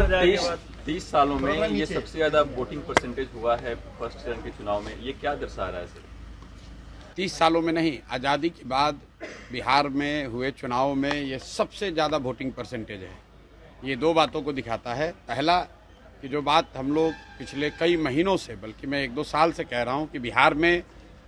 30 सालों में ये सबसे ज्यादा वोटिंग परसेंटेज हुआ है फर्स्ट चरण के चुनाव में, ये क्या दर्शा रहा है सर? 30 सालों में नहीं, आज़ादी के बाद बिहार में हुए चुनाव में ये सबसे ज़्यादा वोटिंग परसेंटेज है। ये दो बातों को दिखाता है। पहला कि जो बात हम लोग पिछले कई महीनों से, बल्कि मैं 1-2 साल से कह रहा हूँ कि बिहार में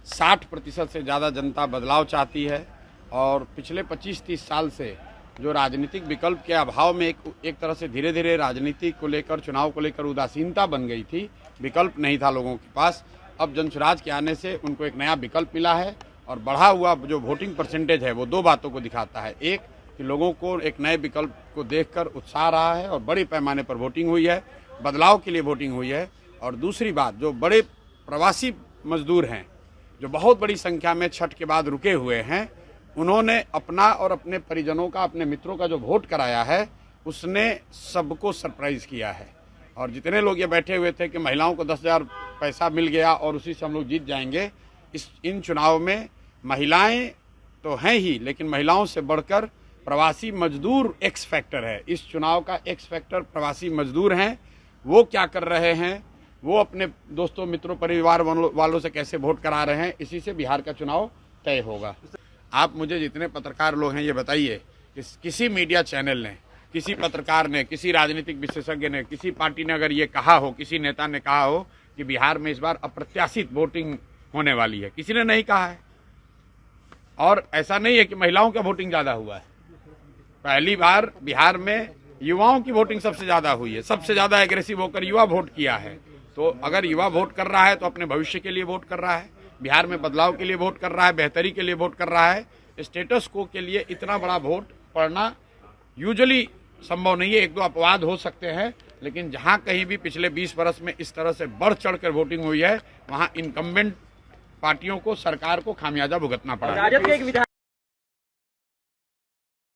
60% से ज़्यादा जनता बदलाव चाहती है और पिछले 25-30 साल से जो राजनीतिक विकल्प के अभाव में एक तरह से धीरे धीरे राजनीति को लेकर, चुनाव को लेकर उदासीनता बन गई थी, विकल्प नहीं था लोगों के पास। अब जनसुराज के आने से उनको एक नया विकल्प मिला है और बढ़ा हुआ जो वोटिंग परसेंटेज है वो दो बातों को दिखाता है। एक कि लोगों को एक नए विकल्प को देखकर उत्साह रहा है और बड़े पैमाने पर वोटिंग हुई है, बदलाव के लिए वोटिंग हुई है। और दूसरी बात, जो बड़े प्रवासी मजदूर हैं जो बहुत बड़ी संख्या में छठ के बाद रुके हुए हैं, उन्होंने अपना और अपने परिजनों का, अपने मित्रों का जो वोट कराया है उसने सबको सरप्राइज किया है। और जितने लोग ये बैठे हुए थे कि महिलाओं को 10,000 पैसा मिल गया और उसी से हम लोग जीत जाएंगे, इन चुनाव में महिलाएं तो हैं ही, लेकिन महिलाओं से बढ़कर प्रवासी मजदूर एक्स फैक्टर है। इस चुनाव का एक्स फैक्टर प्रवासी मजदूर हैं। वो क्या कर रहे हैं, वो अपने दोस्तों, मित्रों, परिवार वालों से कैसे वोट करा रहे हैं, इसी से बिहार का चुनाव तय होगा। आप मुझे जितने पत्रकार लोग हैं ये बताइए कि किसी मीडिया चैनल ने, किसी पत्रकार ने, किसी राजनीतिक विशेषज्ञ ने, किसी पार्टी ने अगर ये कहा हो, किसी नेता ने कहा हो कि बिहार में इस बार अप्रत्याशित वोटिंग होने वाली है? किसी ने नहीं कहा है। और ऐसा नहीं है कि महिलाओं का वोटिंग ज़्यादा हुआ है। पहली बार बिहार में युवाओं की वोटिंग सबसे ज़्यादा हुई है। सबसे ज़्यादा एग्रेसिव होकर युवा वोट किया है। तो अगर युवा वोट कर रहा है तो अपने भविष्य के लिए वोट कर रहा है, बिहार में बदलाव के लिए वोट कर रहा है, बेहतरी के लिए वोट कर रहा है। स्टेटस को के लिए इतना बड़ा वोट पड़ना यूजुअली संभव नहीं है। 1-2 अपवाद हो सकते हैं, लेकिन जहां कहीं भी पिछले 20 वर्ष में इस तरह से बढ़ चढ़कर वोटिंग हुई है, वहां इनकम्बेंट पार्टियों को, सरकार को खामियाजा भुगतना पड़ा।